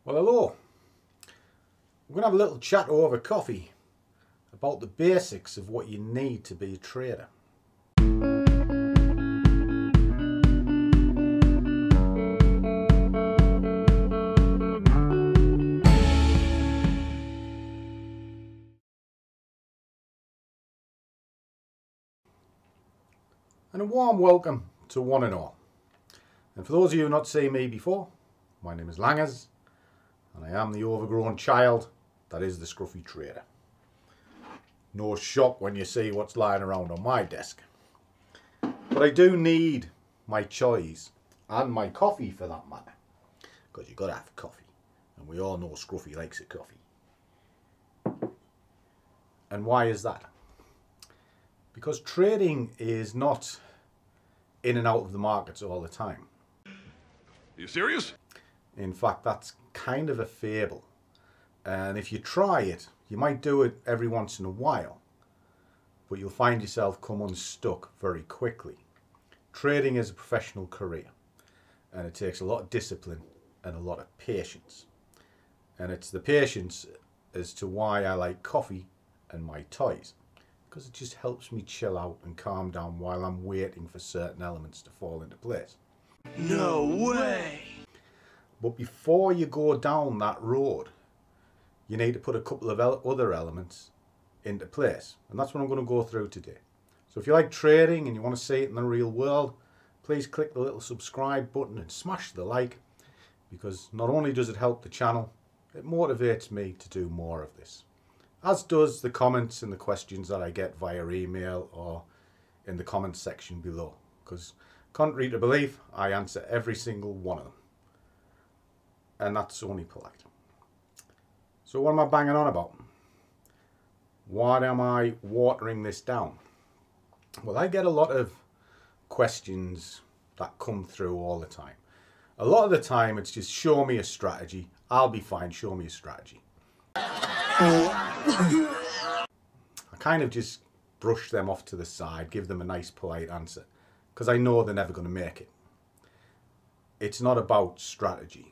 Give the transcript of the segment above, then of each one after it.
Well, hello. We're going to have a little chat over coffee about the basics of what you need to be a trader. And a warm welcome to one and all. And for those of you who have not seen me before, my name is Langers, and I am the overgrown child that is the Scruffy trader. No shock when you see what's lying around on my desk. But I do need my choys and my coffee for that matter, because you've got to have coffee, and we all know Scruffy likes a coffee. And why is that? Because trading is not in and out of the markets all the time. Are you serious? In fact, that's kind of a fable. And if you try it, you might do it every once in a while, but you'll find yourself come unstuck very quickly. Trading is a professional career, and it takes a lot of discipline and a lot of patience. And it's the patience as to why I like coffee and my toys, because it just helps me chill out and calm down while I'm waiting for certain elements to fall into place. No way! But before you go down that road, you need to put a couple of other elements into place. And that's what I'm going to go through today. So if you like trading and you want to see it in the real world, please click the little subscribe button and smash the like, because not only does it help the channel, it motivates me to do more of this. As does the comments and the questions that I get via email or in the comments section below. Because contrary to belief, I answer every single one of them. And that's only polite. So what am I banging on about? Why am I watering this down? Well, I get a lot of questions that come through all the time. A lot of the time it's just show me a strategy. I'll be fine, show me a strategy. I kind of just brush them off to the side, give them a nice polite answer, because I know they're never going to make it. It's not about strategy.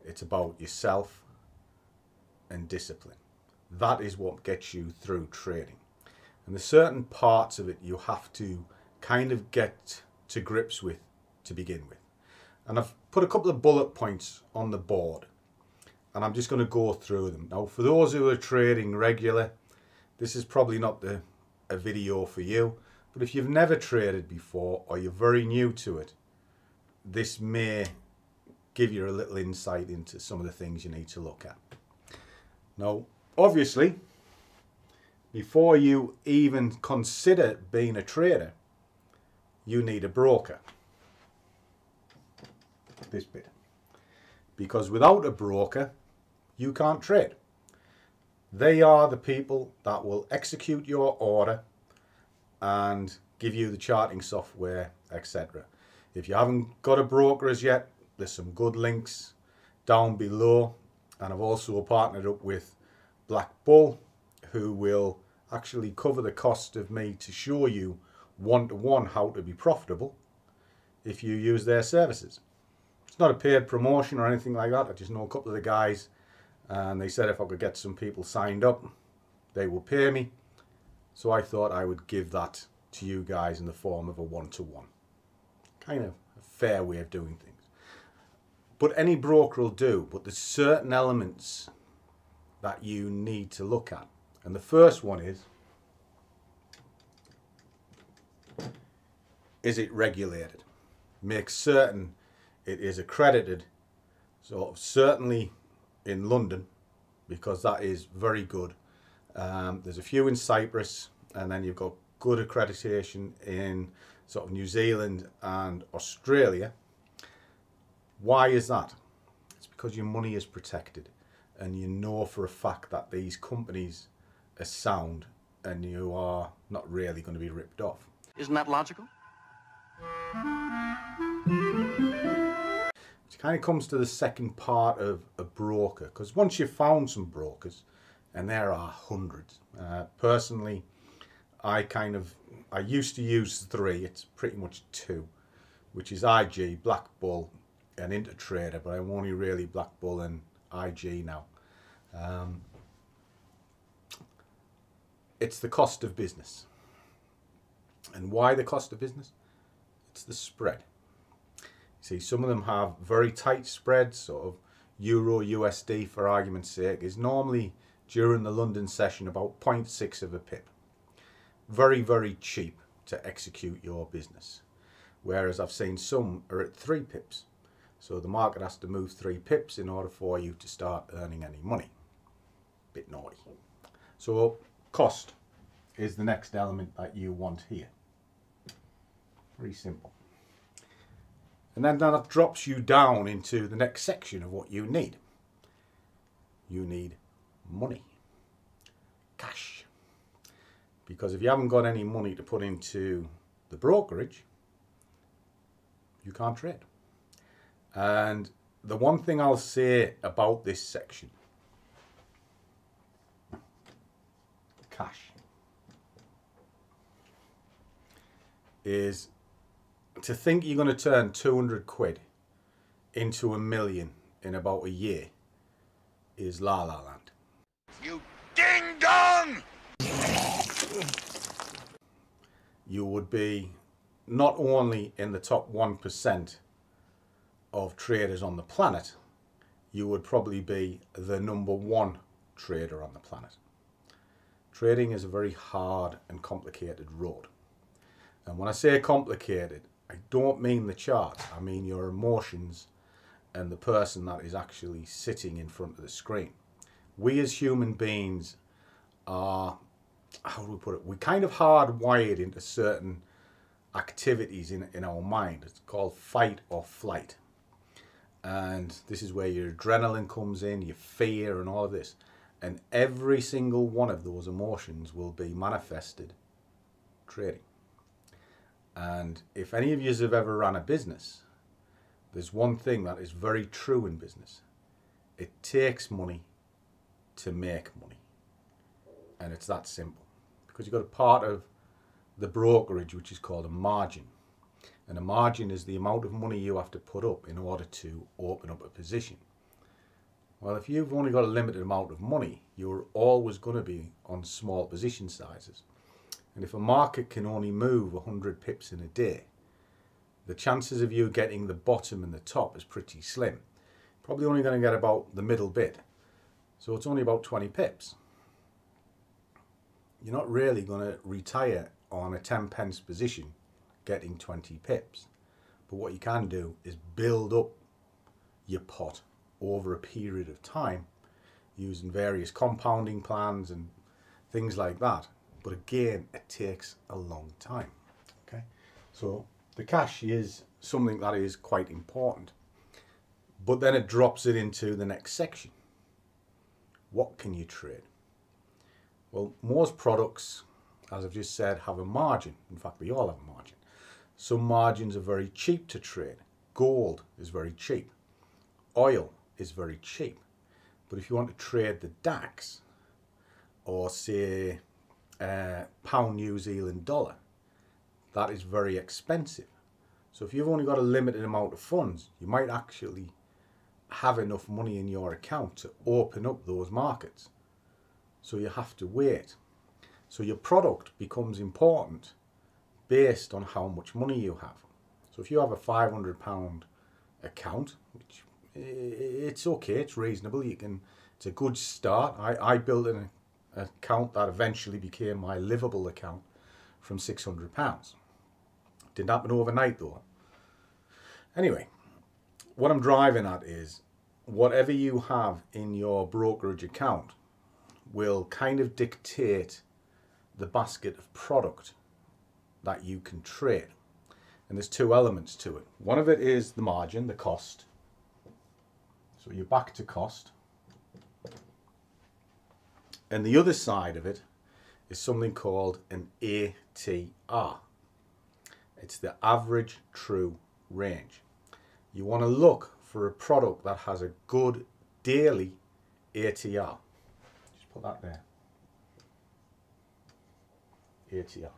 It's about yourself and discipline. That is what gets you through trading. And there's certain parts of it you have to kind of get to grips with to begin with. And I've put a couple of bullet points on the board, and I'm just going to go through them. Now, for those who are trading regular, this is probably not a video for you. But if you've never traded before or you're very new to it, this may give you a little insight into some of the things you need to look at. Now, obviously, before you even consider being a trader, you need a broker. This bit. Because without a broker, you can't trade. They are the people that will execute your order and give you the charting software, etc. If you haven't got a broker as yet, there's some good links down below. And I've also partnered up with Black Bull, who will actually cover the cost of me to show you one-to-one how to be profitable if you use their services. It's not a paid promotion or anything like that. I just know a couple of the guys, and they said if I could get some people signed up, they will pay me. So I thought I would give that to you guys in the form of a one-to-one. Kind of a fair way of doing things. But any broker will do, but there's certain elements that you need to look at. And the first one is it regulated? Make certain it is accredited, so certainly in London, because that is very good. There's a few in Cyprus, and then you've got good accreditation in sort of New Zealand and Australia. Why is that? It's because your money is protected, and you know for a fact that these companies are sound and you are not really going to be ripped off. Isn't that logical? It kind of comes to the second part of a broker, because once you've found some brokers, and there are hundreds. Personally, I used to use 3, it's pretty much 2, which is IG, Black Bull, an inter-trader, but I'm only really Black Bull and IG now. It's the cost of business. And why the cost of business? It's the spread. See, some of them have very tight spreads, sort of Euro USD for argument's sake, is normally during the London session about 0.6 of a pip. Very, very cheap to execute your business. Whereas I've seen some are at 3 pips. So the market has to move 3 pips in order for you to start earning any money. Bit naughty. So cost is the next element that you want here. Very simple. And then that drops you down into the next section of what you need. You need money. Cash. Because if you haven't got any money to put into the brokerage, you can't trade. And the one thing I'll say about this section, cash, is to think you're going to turn 200 quid into $1 million in about a year is la la land. You ding dong! You would be not only in the top 1% of traders on the planet, you would probably be the #1 trader on the planet. Trading is a very hard and complicated road. And when I say complicated, I don't mean the chart. I mean your emotions and the person that is actually sitting in front of the screen. We as human beings are, how do we put it? We're kind of hardwired into certain activities in our mind. It's called fight or flight. And this is where your adrenaline comes in, your fear and all of this. And every single one of those emotions will be manifested trading. And if any of you have ever run a business, there's one thing that is very true in business. It takes money to make money. And it's that simple. Because you've got a part of the brokerage which is called a margin. And a margin is the amount of money you have to put up in order to open up a position. Well, if you've only got a limited amount of money, you're always going to be on small position sizes. And if a market can only move 100 pips in a day, the chances of you getting the bottom and the top is pretty slim. Probably only going to get about the middle bit. So it's only about 20 pips. You're not really going to retire on a 10 pence position getting 20 pips. But what you can do is build up your pot over a period of time using various compounding plans and things like that. But again, it takes a long time. Okay, so the cash is something that is quite important. But then it drops it into the next section. What can you trade? Well, most products, as I've just said, have a margin. In fact, they all have a margin. Some margins are very cheap to trade. Gold is very cheap. Oil is very cheap. But if you want to trade the DAX or say pound New Zealand dollar, that is very expensive. So if you've only got a limited amount of funds, you might actually have enough money in your account to open up those markets. So you have to wait. So your product becomes important based on how much money you have. So if you have a £500 account, which it's okay, it's reasonable, it's a good start. I built an account that eventually became my livable account from £600. Didn't happen overnight though. Anyway, what I'm driving at is whatever you have in your brokerage account will kind of dictate the basket of product that you can trade. And there's two elements to it. One of it is the margin, the cost. So you're back to cost. And the other side of it is something called an ATR. It's the average true range. You want to look for a product that has a good daily ATR. Just put that there. ATR.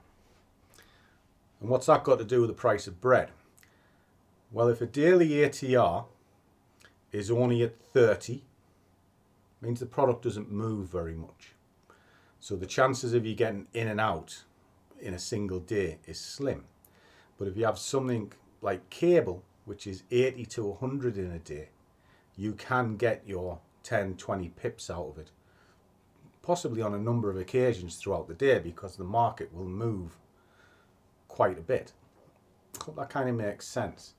And what's that got to do with the price of bread? Well, if a daily ATR is only at 30, means the product doesn't move very much. So the chances of you getting in and out in a single day is slim. But if you have something like cable, which is 80 to 100 in a day, you can get your 10, 20 pips out of it, possibly on a number of occasions throughout the day, because the market will move quite a bit. I hope that kind of makes sense.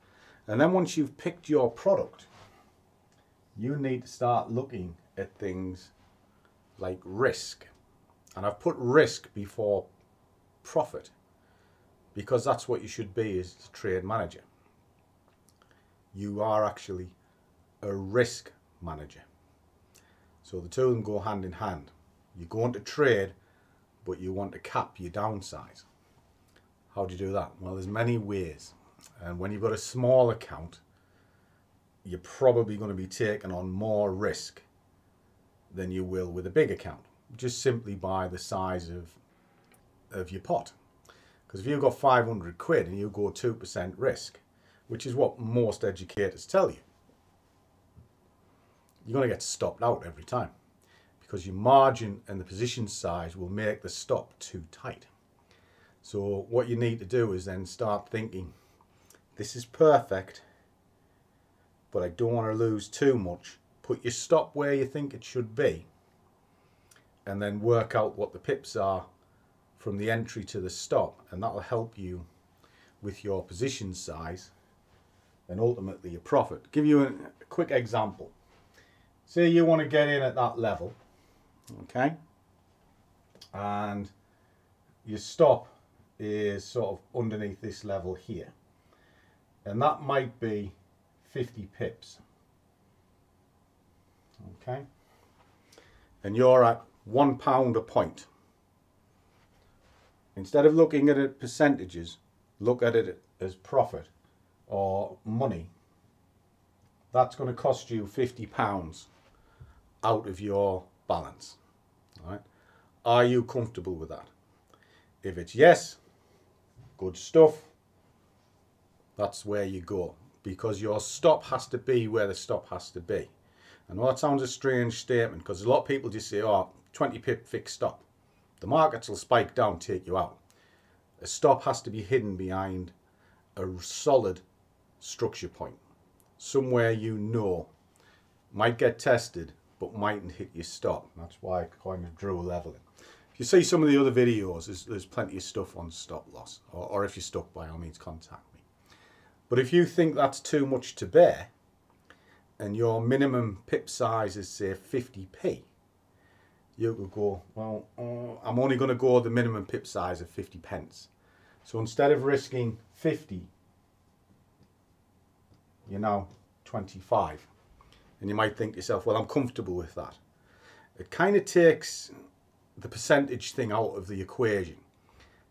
And then once you've picked your product, you need to start looking at things like risk. And I've put risk before profit, because that's what you should be as a trade manager. You are actually a risk manager. So the two of them go hand in hand. You go on to trade, but you want to cap your downside. How do you do that? Well, there's many ways. And when you've got a small account, you're probably going to be taking on more risk than you will with a big account, just simply by the size of your pot. Because if you've got 500 quid and you go 2% risk, which is what most educators tell you, you're going to get stopped out every time, because your margin and the position size will make the stop too tight. So what you need to do is then start thinking, this is perfect, but I don't want to lose too much. Put your stop where you think it should be, and then work out what the pips are from the entry to the stop, and that'll help you with your position size and ultimately your profit. Give you a quick example. Say you want to get in at that level, okay, and your stop is sort of underneath this level here, and that might be 50 pips, okay, and you're at £1 a point. Instead of looking at it percentages, look at it as profit or money. That's going to cost you £50 out of your balance. All right? Are you comfortable with that? If it's yes, good stuff. That's where you go, because your stop has to be where the stop has to be. I know that sounds a strange statement, because a lot of people just say, oh, 20 pip fixed stop. The markets will spike down, take you out. A stop has to be hidden behind a solid structure point. Somewhere you know might get tested, but mightn't hit your stop. That's why I kind of drew a level in. If you see some of the other videos, there's plenty of stuff on stop loss. Or if you're stuck, by all means, contact me. But if you think that's too much to bear, and your minimum pip size is, say, 50p, you could go, well, I'm only going to go the minimum pip size of 50 pence. So instead of risking 50, you're now 25. And you might think to yourself, well, I'm comfortable with that. It kind of takes the percentage thing out of the equation.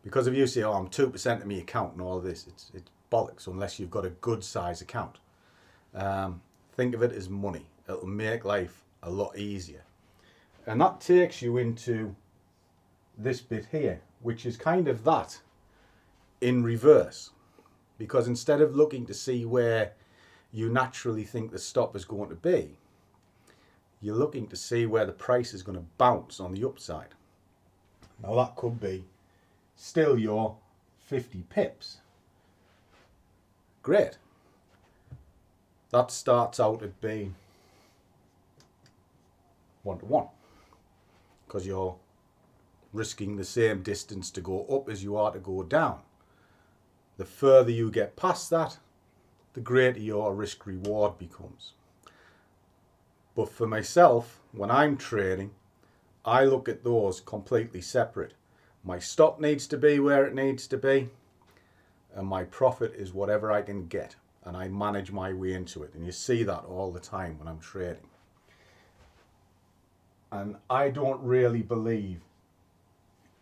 Because if you say, oh, I'm 2% of my account and all this, it's bollocks unless you've got a good size account. Think of it as money. It'll make life a lot easier. And that takes you into this bit here, which is kind of that in reverse. Because instead of looking to see where you naturally think the stop is going to be, you're looking to see where the price is going to bounce on the upside. Now that could be still your 50 pips. Great. That starts out at being 1-to-1, because you're risking the same distance to go up as you are to go down. The further you get past that, the greater your risk reward becomes. But for myself, when I'm trading, I look at those completely separate. My stop needs to be where it needs to be, and my profit is whatever I can get, and I manage my way into it. And you see that all the time when I'm trading. And I don't really believe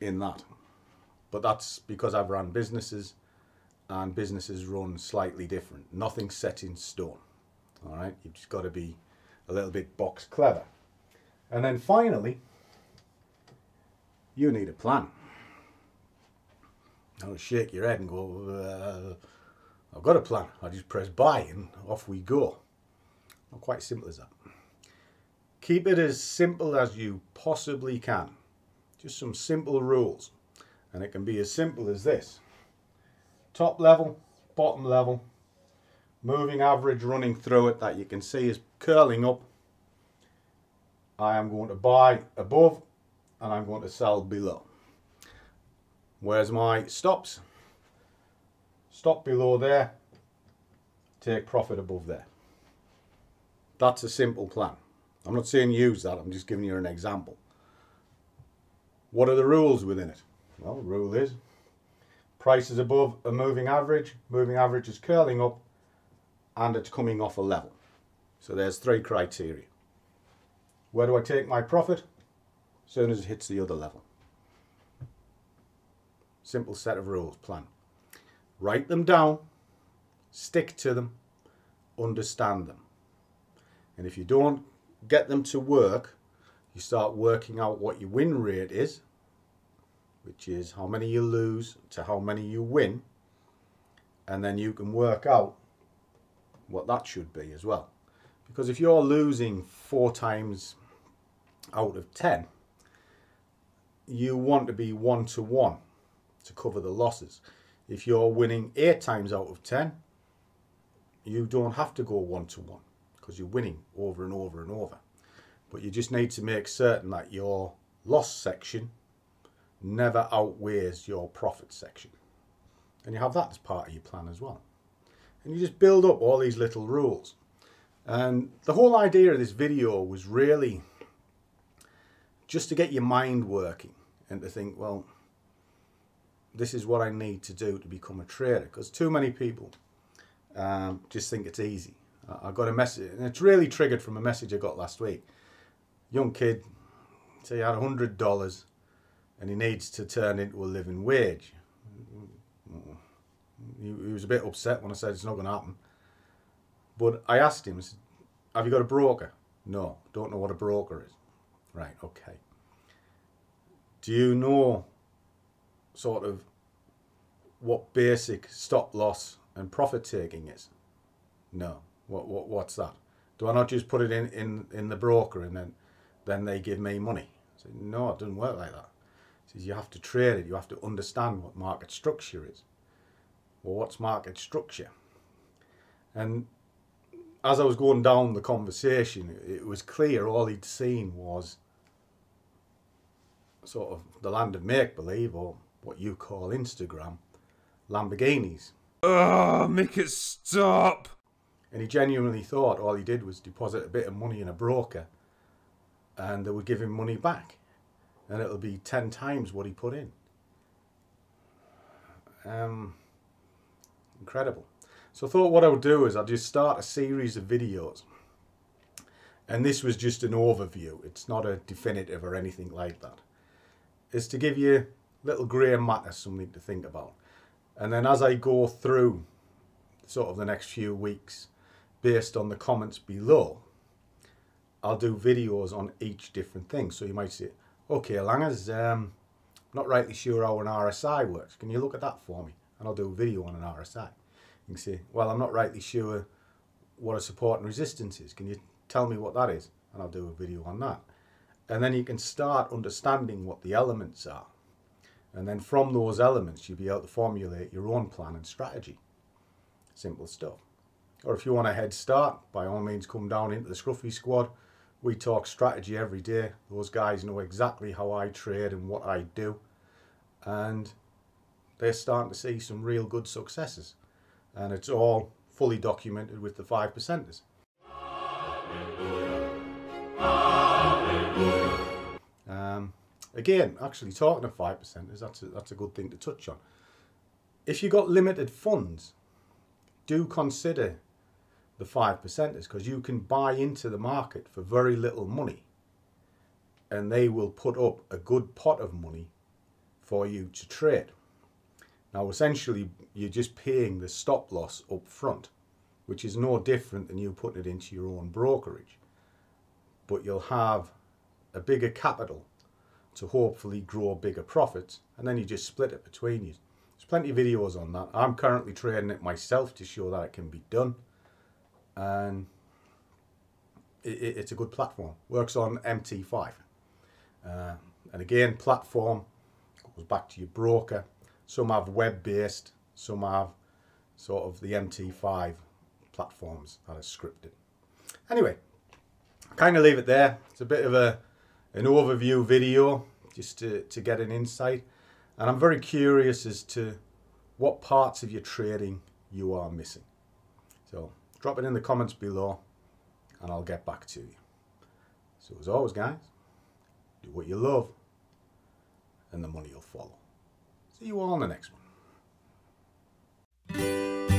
in that. But that's because I've run businesses, and businesses run slightly different. Nothing's set in stone. All right, you've just got to be a little bit box clever. And then finally, you need a plan. Don't shake your head and go, I've got a plan. I just press buy and off we go. Not quite simple as that. Keep it as simple as you possibly can. Just some simple rules. And it can be as simple as this. Top level, bottom level, moving average running through it that you can see is curling up. I am going to buy above and I'm going to sell below. Where's my stops? Stop below there, take profit above there. That's a simple plan. I'm not saying use that, I'm just giving you an example. What are the rules within it? Well, the rule is price is above a moving average is curling up, and it's coming off a level. So there's 3 criteria. Where do I take my profit? As soon as it hits the other level. Simple set of rules, plan. Write them down, stick to them, understand them. And if you don't get them to work, you start working out what your win rate is, which is how many you lose to how many you win, and then you can work out what that should be as well. Because if you're losing 4 times out of 10, you want to be 1-to-1 to cover the losses. If you're winning 8 times out of 10, you don't have to go 1-to-1 because you're winning over and over and over. But you just need to make certain that your loss section never outweighs your profit section. And you have that as part of your plan as well. And you just build up all these little rules. And the whole idea of this video was really just to get your mind working and to think, well, this is what I need to do to become a trader. Because too many people just think it's easy. I got a message, and it's really triggered from a message I got last week. Young kid, say he had $100 and he needs to turn into a living wage. He was a bit upset when I said it's not going to happen. But I asked him, have you got a broker? No, don't know what a broker is. Right, okay. Do you know sort of what basic stop loss and profit taking is? No. What's that? Do I not just put it in the broker and then they give me money? I said, no, it doesn't work like that. He says, you have to trade it. You have to understand what market structure is. Well, what's market structure? And as I was going down the conversation, it was clear all he'd seen was sort of the land of make-believe, or what you call Instagram, Lamborghinis. Oh, make it stop! And he genuinely thought all he did was deposit a bit of money in a broker and they would give him money back. And it'll be 10 times what he put in. Incredible. So I thought what I would do is I'd just start a series of videos. And this was just an overview. It's not a definitive or anything like that. It's to give you little grey matter, something to think about. And then as I go through sort of the next few weeks, based on the comments below, I'll do videos on each different thing. So you might say, okay, Langers, not rightly sure how an RSI works. Can you look at that for me? And I'll do a video on an RSI. You can say, well, I'm not rightly sure what a support and resistance is. Can you tell me what that is? And I'll do a video on that. And then you can start understanding what the elements are. And then from those elements, you'll be able to formulate your own plan and strategy. Simple stuff. Or if you want a head start, by all means come down into the Scruffy squad. We talk strategy every day. Those guys know exactly how I trade and what I do. And they're starting to see some real good successes. And it's all fully documented with the 5%ers. Again, actually talking of 5%ers, that's a good thing to touch on. If you've got limited funds, do consider the 5%ers, because you can buy into the market for very little money and they will put up a good pot of money for you to trade. Now essentially you're just paying the stop loss up front, which is no different than you putting it into your own brokerage, but you'll have a bigger capital to hopefully grow bigger profits, and then you just split it between you. There's plenty of videos on that. I'm currently trading it myself to show that it can be done. And it's a good platform. Works on MT5. And again, platform goes back to your broker. Some have web-based, some have sort of the MT5 platforms that are scripted. Anyway, I kind of leave it there. It's a bit of an overview video just to get an insight. And I'm very curious as to what parts of your trading you are missing. So drop it in the comments below and I'll get back to you. So as always, guys, do what you love and the money will follow. See you all in the next one.